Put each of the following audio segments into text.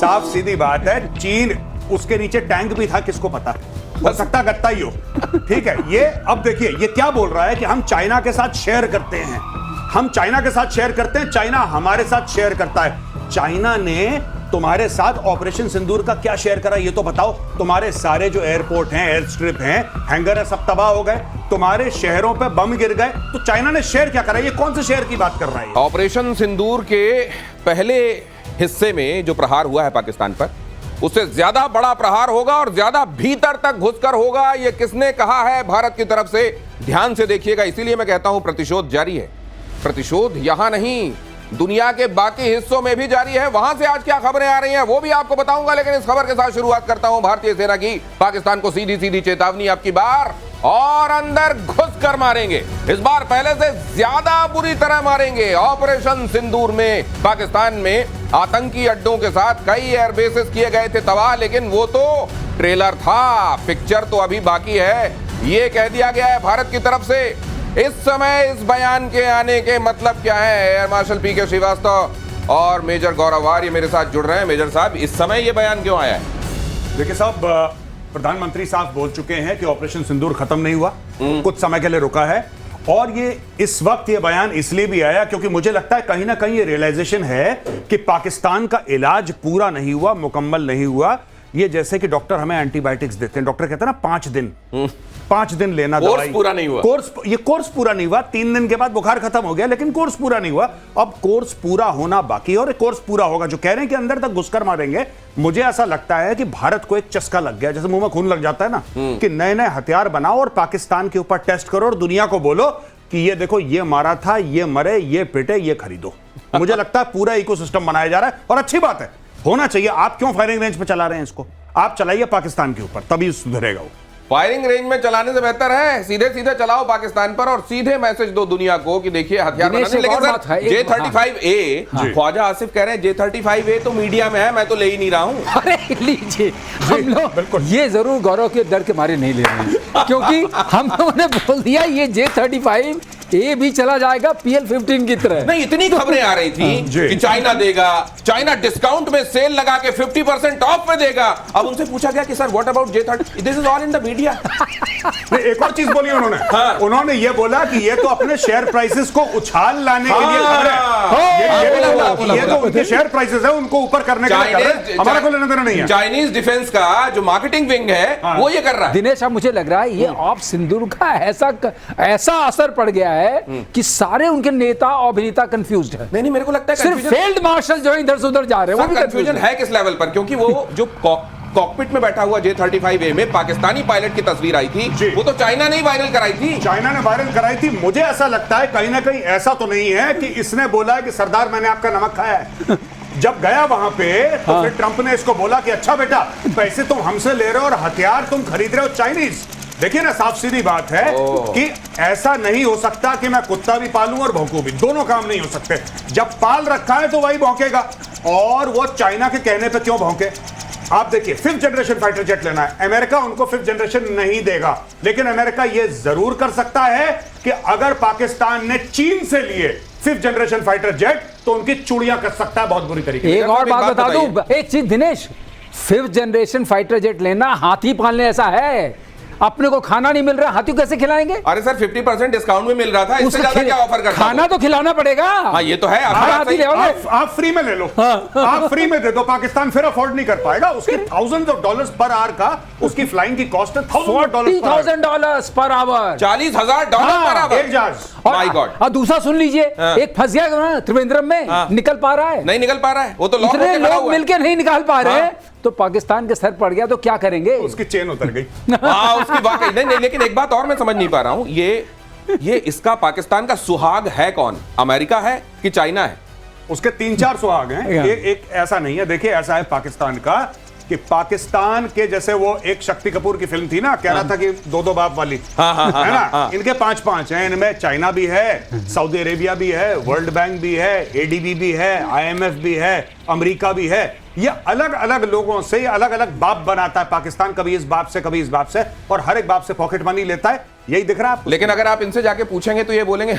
साफ सीधी बात है, चीन उसके नीचे टैंक भी था, किसको पता, हो सकता गत्ता ही हो। ठीक है, ये अब देखिए ये क्या बोल रहा है कि हम चाइना के साथ शेयर करते हैं, हम चाइना के साथ शेयर करते हैं, चाइना हमारे साथ शेयर करता है। चाइना ने तुम्हारे साथ ऑपरेशन सिंदूर का क्या शेयर करा ये तो बताओ। तुम्हारे सारे जो एयरपोर्ट हैं, एयर स्ट्रिप हैं, हैंगर है, सब तबाह हो गए, तुम्हारे शहरों पे बम गिर गए, तो चाइना ने शेयर क्या करा? ये कौन से शेयर की बात कर रहा है? ऑपरेशन सिंदूर के पहले हिस्से में जो प्रहार हुआ है पाकिस्तान पर, उससे ज्यादा बड़ा प्रहार होगा और ज्यादा भीतर तक घुसकर होगा। ये किसने कहा है भारत की तरफ से? ध्यान से देखिएगा। इसीलिए मैं कहता हूं प्रतिशोध जारी है। प्रतिशोध यहां नहीं, दुनिया के बाकी हिस्सों में भी जारी है। वहां से आज क्या खबरें आ रही हैं वो भी आपको बताऊंगा, लेकिन इस खबर के साथ शुरुआत करता हूं भारतीय सेना की। पाकिस्तान को सीधी सीधी चेतावनी, आपकी बार और अंदर घुसकर मारेंगे। इस बार पहले से ज्यादा बुरी तरह मारेंगे। ऑपरेशन सिंदूर में पाकिस्तान में आतंकी अड्डों के साथ कई एयरबेसेस किए गए थे तबाह, लेकिन वो तो ट्रेलर था, पिक्चर तो अभी बाकी है। ये कह दिया गया है भारत की तरफ से। इस समय इस बयान के आने के मतलब क्या है? एयर मार्शल पीके श्रीवास्तव और मेजर गौरव आर्य मेरे साथ जुड़ रहे हैं। मेजर साहब, इस समय ये बयान क्यों आया है? देखिए साहब, प्रधानमंत्री साहब बोल चुके हैं कि ऑपरेशन सिंदूर खत्म नहीं हुआ, कुछ समय के लिए रुका है। और ये इस वक्त ये बयान इसलिए भी आया क्योंकि मुझे लगता है कहीं ना कहीं ये रियलाइजेशन है कि पाकिस्तान का इलाज पूरा नहीं हुआ, मुकम्मल नहीं हुआ। ये जैसे कि डॉक्टर हमें एंटीबायोटिक्स देते हैं, डॉक्टर कहते हैं ना 5 दिन लेना दवाई, कोर्स पूरा नहीं हुआ, कोर्स पूरा नहीं हुआ। 3 दिन के बाद बुखार खत्म हो गया, लेकिन कोर्स पूरा नहीं हुआ। अब कोर्स पूरा होना बाकी है और कोर्स पूरा होगा। जो कह रहे हैं कि अंदर तक घुसकर मारेंगे, मुझे ऐसा लगता है कि भारत को एक चस्का लग गया, जैसे मुंह में खून लग जाता है ना, कि नए नए हथियार बनाओ और पाकिस्तान के ऊपर टेस्ट करो और दुनिया को बोलो कि ये देखो, ये मारा था, ये मरे, ये पिटे, ये खरीदो। मुझे लगता है पूरा इकोसिस्टम बनाया जा रहा है और अच्छी बात है, होना चाहिए। आप क्यों फायरिंग रेंज पे चला रहे हैं इसको? आप चलाइए पाकिस्तान के ऊपर, तभी सुधरेगा वो। फायरिंग रेंज में चलाने से बेहतर है सीधे सीधे चलाओ पाकिस्तान पर और सीधे मैसेज दो दुनिया को कि देखिए हथियार बनाने। लेकिन सर J-35A, ख्वाजा आसिफ कह रहे हैं J-35A तो मीडिया में है, मैं तो ले ही नहीं रहा हूं। अरे लीजिए, हम लोग ये जरूर गौरव के डर के मारे नहीं ले रहे हैं, क्योंकि हम लोगों ने बोल दिया ये J-35A भी चला जाएगा PL-15 की तरह। नहीं, इतनी खबरें आ रही थी कि चाइना देगा, चाइना डिस्काउंट में सेल लगा के 50% ऑफ में देगा। अब उनसे पूछा गया कि sir what about J-30? This is all in the media. एक और चीज बोली उन्होंने। हाँ। उन्होंने ये बोला कि ये तो अपने शेयर प्राइसेस को उछाल लाने के लिए खबर है। ये तो उनके शेयर प्राइसेस है, उनको ऊपर करने के लिए कर रहे हैं, हमारा कोई लेना देना नहीं है। चाइनीज डिफेंस का जो मार्केटिंग विंग है वो ये कर रहा है। दिनेश, अब मुझे लग रहा है ये ऑप सिंदूर का ऐसा असर पड़ गया है कि सारे उनके नेता और अभिनेता कंफ्यूज्ड है। नहीं, मेरे को लगता है सिर्फ फील्ड मार्शल जो इधर से उधर जा रहे हैं वो भी कंफ्यूजन है। किस लेवल पर? क्योंकि वो जो कॉकपिट में बैठा हुआ J-35A में पाकिस्तानी पायलट की तस्वीर आई थी, वो तो चाइना ने ही वायरल कराई थी। चाइना ने वायरल कराई थी। मुझे ऐसा लगता है कहीं ना कहीं ऐसा तो नहीं है कि इसने बोला है कि सरदार मैंने आपका नमक खाया है। जब गया वहां पे तो फिर ट्रंप ने इसको बोला कि अच्छा बेटा, पैसे तुम हमसे ले रहे हो और हथियार तुम खरीद रहे हो चाइनीज। देखिए ना, साफ सीधी बात है कि ऐसा नहीं हो सकता कि मैं कुत्ता भी पालूं और भौंकूं भी, दोनों काम नहीं हो सकते। जब पाल रखा है तो वही भौंकेगा, और वो चाइना के कहने पे क्यों भौंके? आप देखिए, 5th जनरेशन फाइटर जेट लेना है, अमेरिका उनको 5th जनरेशन नहीं देगा, लेकिन अमेरिका ये जरूर कर सकता है कि अगर पाकिस्तान ने चीन से लिए 5th जनरेशन फाइटर जेट तो उनकी चूड़ियां कस सकता है बहुत बुरी तरीके से। एक और बात बता दूं, एक चीज Dinesh, 5th generation fighter jet लेना हाथी पालने ऐसा है। अपने को खाना नहीं मिल रहा, हाथी कैसे खिलाएंगे? अरे सर 50% डिस्काउंट में मिल रहा था, इससे ज्यादा क्या ऑफर करता? खाना तो खिलाना पड़ेगा। हाँ, ये तो है। आप फ्री में ले लो, आप फ्री में दे दो, पाकिस्तान फिर अफोर्ड नहीं कर पाएगा। उसकी $1000 पर आवर का उसकी फ्लाइंग की कॉस्ट है $40,000 पर आवर, $40,000 पर आवर, एक जहाज। My God. और दूसरा सुन लीजिए, एक फंस गया त्रिवेंद्रम में, निकल पा रहा है? नहीं निकल पा रहा है, वो तो इतने लोग मिलकर नहीं निकाल पा रहे हैं, तो पाकिस्तान के सर पड़ गया तो क्या करेंगे? उसकी चेन उतर गई। उसकी वाकई नहीं, लेकिन एक बात और मैं समझ नहीं पा रहा हूं, ये इसका पाकिस्तान का सुहाग है कौन? अमेरिका है कि चाइना है? उसके 3-4 सुहाग हैं। एक ऐसा नहीं है। देखिए, ऐसा है पाकिस्तान का कि पाकिस्तान के जैसे वो एक शक्ति कपूर की फिल्म थी ना, कह रहा था कि 2-2 बाप वाली, है ना? इनके 5-5 हैं। इनमें चाइना भी है, सऊदी अरेबिया भी है, वर्ल्ड बैंक भी है, ADB भी है, IMF भी है, अमेरिका भी है। ये अलग अलग लोगों से अलग अलग बाप बनाता है पाकिस्तान, कभी इस बाप से कभी इस बाप से, और हर एक बाप से पॉकेट मनी लेता है। यही दिख रहा है आपको। लेकिन अगर आप इनसे जाके पूछेंगे तो ये बोलेंगे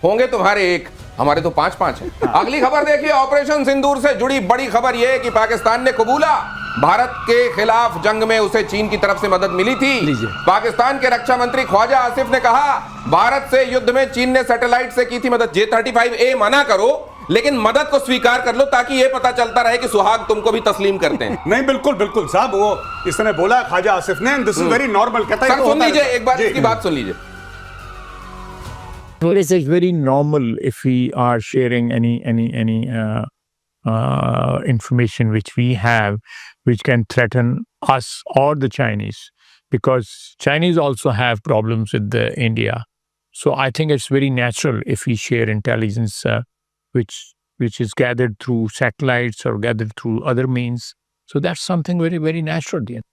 होंगे तुम्हारे एक, हमारे तो 5-5 है। अगली खबर देखिए, ऑपरेशन सिंदूर से जुड़ी बड़ी खबर यह है कि पाकिस्तान ने कबूला भारत के खिलाफ जंग में उसे चीन की तरफ से मदद मिली थी। पाकिस्तान के रक्षा मंत्री ख्वाजा आसिफ ने कहा, भारत से युद्ध में चीन ने सैटेलाइट से की थी मदद। J-35A मना करो, लेकिन मदद को स्वीकार कर लो, ताकि यह पता चलता रहे कि सुहाग तुमको भी तस्लीम करते हैं। नहीं, बिल्कुल बिल्कुल साहब, वो इसने बोला ख्वाजा आसिफ ने, दिस इज वेरी नॉर्मल। कहता है, सुन लीजिए एक बार इसकी बात सुन लीजिए। It's very normal if we are sharing any information which we have, which can threaten us or the Chinese, because Chinese also have problems with India. So I think it's very natural if we share intelligence, which is gathered through satellites or gathered through other means. So that's something very, very natural. Dear.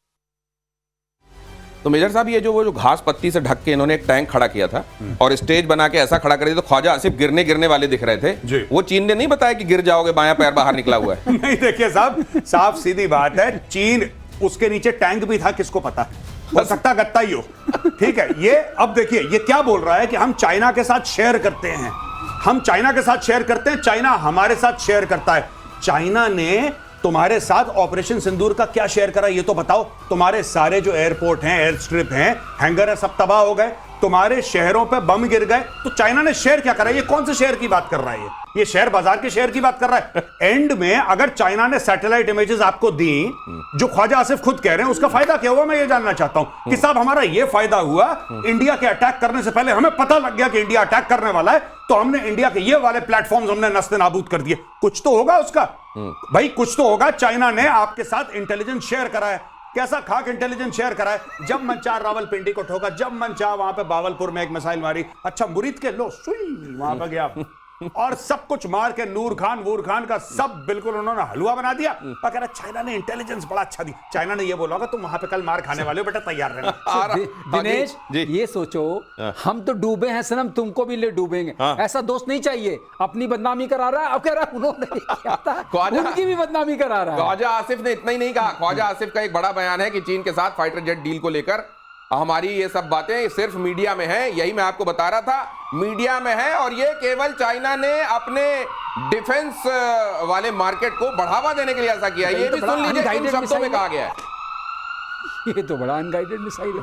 तो major साहब, ये जो वो घास पत्ती से ढक के इन्होंने एक टैंक खड़ा किया था और स्टेज बना के ऐसा खड़ा कर दिया, तो ख्वाजा आसिफ गिरने वाले दिख रहे थे। वो चीन ने नहीं बताया कि गिर जाओगे, बायां पैर बाहर निकला हुआ है। नहीं, देखिए साहब, साफ सीधी बात है, चीन, उसके नीचे टैंक भी था, किसको पता, हो सकता गत्ता ही हो। ठीक है, ये अब देखिए ये क्या बोल रहा है कि हम चाइना के साथ शेयर करते हैं, हम चाइना के साथ शेयर करते हैं, चाइना हमारे साथ शेयर करता है। चाइना ने तुम्हारे साथ ऑपरेशन सिंदूर का क्या शेयर करा, ये तो बताओ। तुम्हारे सारे जो एयरपोर्ट हैं, एयर स्ट्रिप हैं, हैंगर है, सब तबाह हो गए, तुम्हारे शहरों पे बम गिर गए, तो चाइना ने शेयर क्या करा? ये कौन से शेयर की बात कर रहा है? ये शेयर बाजार के शेयर की बात कर रहा है। एंड में अगर चाइना ने सैटेलाइट इमेजेस आपको दी, जो ख्वाजा आसिफ खुद कह रहे हैं, उसका फायदा क्या हुआ? मैं ये जानना चाहता हूं कि साहब हमारा ये फायदा हुआ, इंडिया के अटैक करने से पहले हमें पता लग गया कि इंडिया अटैक करने वाला है, तो हमने इंडिया के ये वाले प्लेटफॉर्म्स हमने नस्ते नाबूद कर दिए। कुछ तो होगा उसका भाई, कुछ तो होगा। चाइना ने आपके साथ इंटेलिजेंस शेयर करा है। कैसा खाक इंटेलिजेंस शेयर करा है? जब मन चाह रावलपिंडी को ठोका, जब मन चाह वहां पे बावलपुर में एक मिसाइल मारी, अच्छा मुरीद के लो सुई वहां पे गया और सब कुछ मार के नूर खान का सब बिल्कुल उन्होंने हलवा बना दिया। और कह रहा चाइना ने इंटेलिजेंस बड़ा अच्छा दी। चाइना ने ये बोला होगा तुम वहां पे कल मार खाने वाले हो, बेटा तैयार रहना। दिनेश, ये सोचो, हम तो डूबे हैं सनम, तुमको भी ले डूबेंगे। ऐसा दोस्त नहीं चाहिए। अपनी बदनामी करा रहा है, अब कह रहा है उन्होंने किया था, उनकी भी बदनामी करा रहा है। ख्वाजा आसिफ ने इतना ही नहीं कहा। ख्वाजा आसिफ का एक बड़ा बयान है कि चीन के साथ फाइटर जेट डील को लेकर हमारी ये सब बातें सिर्फ मीडिया में है। यही मैं आपको बता रहा था, मीडिया में है, और ये केवल चाइना ने अपने डिफेंस वाले मार्केट को बढ़ावा देने के लिए ऐसा किया। ये भी सुन लीजिए किन शब्दों में कहा गया है। ये तो बड़ा अनगाइडेड मिसाइल है।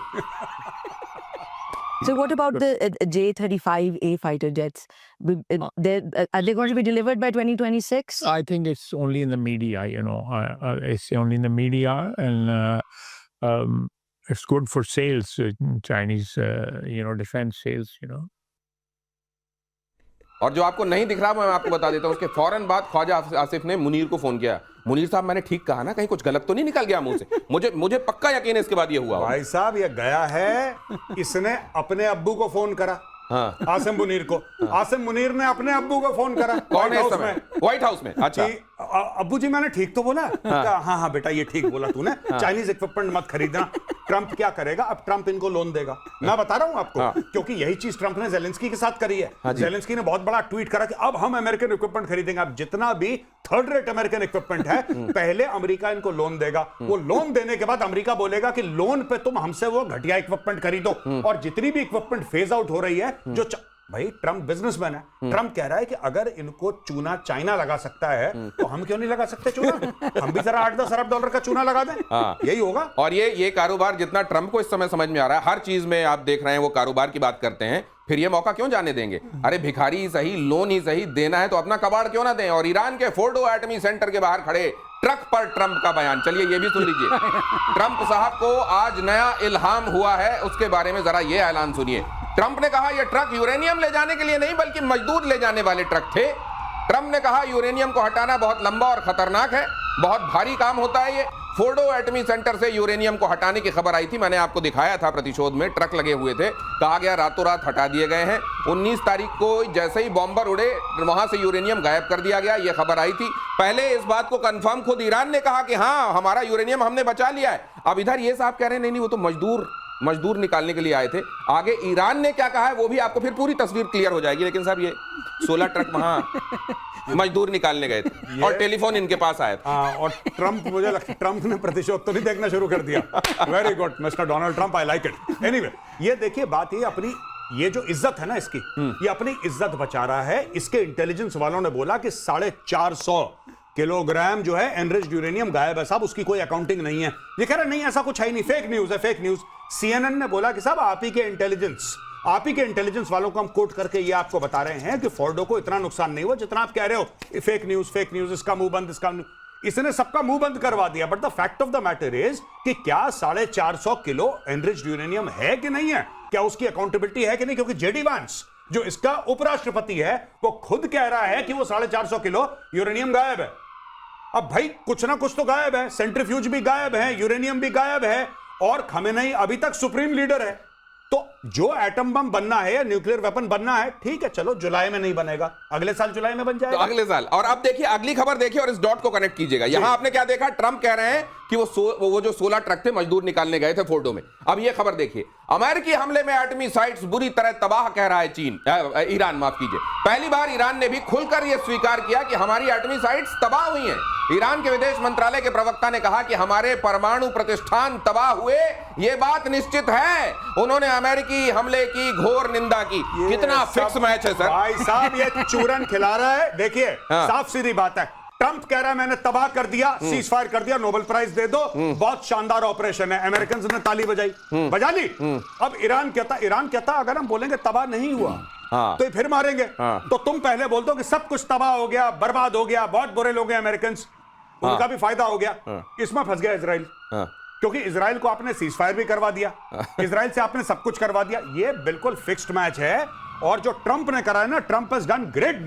So what about the J-35A fighter jets? Are they going to be delivered by 2026? I think it's only in the media, it's only in the media, and it's good for sales, Chinese, defense sales, और जो आपको नहीं दिख रहा मैं आपको बता देता हूं। उसके फौरन बाद ख्वाजा आसिफ ने मुनीर को फोन किया। मुनीर साहब, मैंने ठीक कहा ना? कहीं कुछ गलत तो नहीं निकल गया मुंह से? मुझे पक्का यकीन है इसके बाद ये हुआ। भाई साहब, ये गया है, इसने अपने अब्बू को फोन करा। हाँ। आसिम मुनीर को। आसिम मुनीर ने अपने अब्बू को फोन करा। कौन है इस समय? व्हाइट हाउस में। अच्छा, अब्बू जी मैंने ठीक तो बोला? हाँ बेटा, ये ठीक बोला तूने। चाइनीज इक्विपमेंट मत खरीदना। ट्रंप क्या करेगा अब? ट्रंप इनको लोन देगा। मैं बता रहा हूं आपको, क्योंकि यही चीज ट्रंप ने जेलेंस्की के साथ करी है। जेलेंस्की ने बहुत बड़ा ट्वीट करा कि अब हम अमेरिकन इक्विपमेंट खरीदेंगे। अब जितना भी थर्ड रेट अमेरिकन इक्विपमेंट है, पहले अमेरिका इनको लोन देगा। वो लोन देने के बाद अमेरिका बोलेगा कि लोन पे तुम हमसे वो घटिया इक्विपमेंट खरीदो। और जितनी भी इक्विपमेंट फेज आउट हो रही है, जो भाई ट्रंप बिजनेसमैन है। ट्रंप कह रहा है कि अगर इनको चूना चाइना लगा सकता है, तो हम क्यों नहीं लगा सकते चूना? हम भी जरा 8-10 अरब डॉलर का चूना लगा दें। यही होगा। और ये कारोबार जितना ट्रंप को इस समय समझ में आ रहा है, हर चीज में आप देख रहे हैं वो कारोबार की बात करते हैं, फिर ये मौका क्यों जाने देंगे? अरे भिखारी ही सही, लोन ही सही, देना है तो अपना कबाड़ क्यों ना दें? और ईरान के फोर्डो एटमी सेंटर के बाहर खड़े ट्रक पर ट्रंप का बयान, चलिए ये भी सुन लीजिए। ट्रंप साहब को आज नया इल्हाम हुआ है, उसके बारे में जरा ये ऐलान सुनिए। ट्रंप ने कहा यह ट्रक यूरेनियम ले जाने के लिए नहीं, बल्कि मजदूर ले जाने वाले ट्रक थे। ट्रंप ने कहा यूरेनियम को हटाना बहुत लंबा और खतरनाक है, बहुत भारी काम होता है। ये फोर्डो एटमी सेंटर से यूरेनियम को हटाने की खबर आई थी, मैंने आपको दिखाया था प्रतिशोध में, ट्रक लगे हुए थे, कहा गया रातों रात हटा दिए गए हैं। 19 तारीख को जैसे ही बॉम्बर उड़े, वहां से यूरेनियम गायब कर दिया गया, यह खबर आई थी। पहले इस बात को कंफर्म खुद ईरान ने कहा कि हाँ हमारा यूरेनियम हमने बचा लिया है। अब इधर ये साहब कह रहे हैं नहीं वो तो मजदूर निकालने के लिए आए थे। आगे ईरान ने क्या कहा है वो भी आपको फिर पूरी तस्वीर क्लियर हो जाएगी। लेकिन साहब ये 16 ट्रक वहां मजदूर निकालने गए थे और टेलीफोन इनके पास आया था। और ट्रंप, मुझे लगता है ट्रंप ने प्रतिशोध तो नहीं देखना शुरू कर दिया। Very good mister Donald Trump, I like it. Anyway, ये देखिए बात ये अपनी ये जो इज्जत है ना इसकी, ये अपनी इज्जत बचा रहा है। इसके इंटेलिजेंस वालों ने बोला कि 450 किलोग्राम जो है एनरिच्ड यूरेनियम गायब है साहब, उसकी कोई अकाउंटिंग नहीं है। ये कह रहा नहीं ऐसा कुछ है ही नहीं, फेक न्यूज है, फेक न्यूज। CNN ने बोला कि साहब आप ही के इंटेलिजेंस वालों को हम कोट करके ये आपको बता रहे हैं कि फोर्डो को इतना नुकसान नहीं हुआ जितना आप कह रहे हो। फेक न्यूज, इसका मुंह बंद, इसने सबका मुंह बंद करवा दिया। But the fact of the matter is कि क्या 450 किलो एनरिच्ड यूरेनियम है कि नहीं है, क्या उसकी अकाउंटेबिलिटी है कि नहीं, क्योंकि जेडी वांस जो इसका उपराष्ट्रपति है वो खुद कह रहा है कि वो 450 किलो यूरेनियम गायब है। अब भाई कुछ ना कुछ तो गायब है, सेंट्रीफ्यूज भी गायब है, यूरेनियम भी गायब है, और खमेनेई अभी तक सुप्रीम लीडर है। तो जो एटम बम बनना है या न्यूक्लियर वेपन बनना है, ठीक है, चलो जुलाई में नहीं बनेगा, अगले साल जुलाई में बन जाएगा। तो अगले साल। और अब देखिए अगली खबर देखिए और इस डॉट को कनेक्ट कीजिएगा। यहां आपने क्या देखा, ट्रंप कह रहे हैं कि वो जो 16 ट्रक थे मजदूर निकालने गए थे फोर्डो में। अब ये खबर देखिए, अमेरिकी हमले में एटमी साइट्स बुरी तरह तबाह कह रहा है ईरान, माफ कीजिए। पहली बार ईरान ने भी खुलकर यह स्वीकार किया कि हमारी एटमी साइट्स तबाह हुई हैं। ईरान के विदेश मंत्रालय के प्रवक्ता ने कहा कि हमारे परमाणु प्रतिष्ठान तबाह हुए, यह बात निश्चित है। उन्होंने अमेरिकी हमले की घोर निंदा की। कितना फिक्स मैच है सर। भाई साहब ये चूरन खिला रहा है। देखिए साफ सीधी बात है, ट्रंप कह रहा है मैंने तबाह कर दिया, सीज फायर कर दिया, नोबेल प्राइज दे दो, बहुत शानदार ऑपरेशन है। अमेरिकन ने ताली बजाई, बजा ली। अब ईरान कहता अगर हम बोलेंगे तबाह नहीं हुआ तो ये फिर मारेंगे। तो तुम पहले बोल दो कि सब कुछ तबाह हो गया, बर्बाद हो गया, बहुत बुरे लोग हैं अमेरिकन, उनका भी फायदा हो गया। इसमें फंस गया इजराइल, क्योंकि इजराइल को आपने सीज फायर भी करवा दिया, इजराइल से आपने सब कुछ करवा दिया। ये बिल्कुल फिक्स्ड मैच है। और जो ट्रंप ने करा है ना, Trump has done great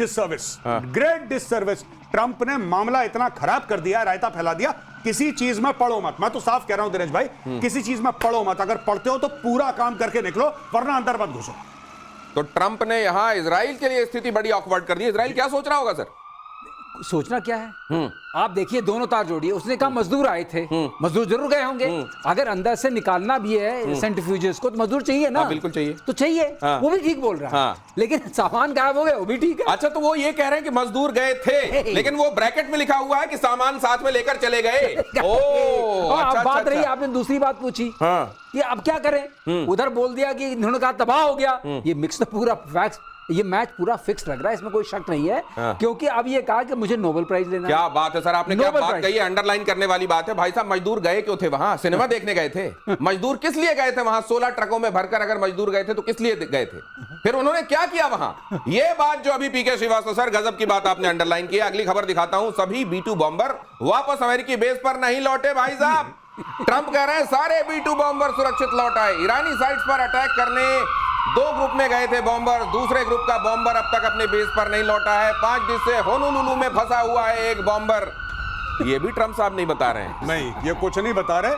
disservice. Trump ने मामला इतना खराब कर दिया, रायता फैला दिया। किसी चीज में पढ़ो मत, मैं तो साफ कह रहा हूं दिनेश भाई, किसी चीज में पढ़ो मत। अगर पढ़ते हो तो पूरा काम करके निकलो, वरना अंदर मत घुसो। तो ट्रंप ने यहां इजराइल के लिए स्थिति बड़ी ऑकवर्ड कर दी। इजराइल क्या सोच रहा होगा सर? सोचना क्या है, आप देखिए दोनों तार जोड़िए। उसने कहा मजदूर आए थे, मजदूर जरूर गए होंगे। अगर अंदर से निकालना भी है सेंट्रीफ्यूजेस को, तो मजदूर चाहिए ना। बिल्कुल चाहिए, तो चाहिए। वो भी ठीक बोल रहा है, लेकिन सामान गायब हो गया, वो भी ठीक है। अच्छा, तो वो ये कह रहे हैं कि मजदूर गए थे, लेकिन वो ब्रैकेट में लिखा हुआ है कि सामान साथ में लेकर चले गए। बात रही, आपने दूसरी बात पूछी कि अब क्या करें। उधर बोल दिया कि इन्होंने कहा तबाह हो गया। ये मिक्स तो पूरा फैक्ट, ये मैच पूरा फिक्स लग रहा है, इसमें कोई शक नहीं है। क्योंकि अब ये कहा कि मुझे नोबेल प्राइज लेना है। क्या बात है सर, आपने क्या बात कही है, अंडरलाइन करने वाली बात है। भाई साहब मजदूर गए क्यों थे वहां? सिनेमा देखने गए थे? मजदूर किस लिए गए थे वहां? 16 ट्रकों में भरकर अगर मजदूर गए थे तो किस लिए गए थे? फिर उन्होंने क्या किया वहां? ये बात जो अभी पीके श्रीवास्तव सर, गजब की बात आपने अंडरलाइन की। अगली खबर दिखाता हूं, सभी B2 बॉम्बर वापस अमेरिकी बेस पर नहीं लौटे। भाई साहब ट्रंप कह रहे हैं सारे B2 बॉम्बर सुरक्षित लौट आए। ईरानी साइट्स पर अटैक करने 2 ग्रुप में गए थे बॉम्बर, दूसरे ग्रुप का बॉम्बर अब तक अपने बेस पर नहीं लौटा है। 5 दिन से होनोलुलु में फंसा हुआ है एक बॉम्बर। ये भी ट्रंप साहब नहीं बता रहे हैं। नहीं, ये कुछ नहीं बता रहे,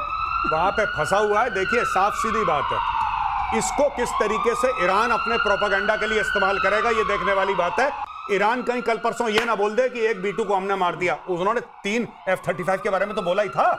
वहां पे फंसा हुआ है। देखिए साफ सीधी बात है, इसको किस तरीके से ईरान अपने प्रोपेगेंडा के लिए इस्तेमाल करेगा ये देखने वाली बात है। ईरान कहीं कल परसों ये ना बोल दे कि एक B2 को हमने मार दिया। उन्होंने 3 F-35 के बारे में तो बोला ही था।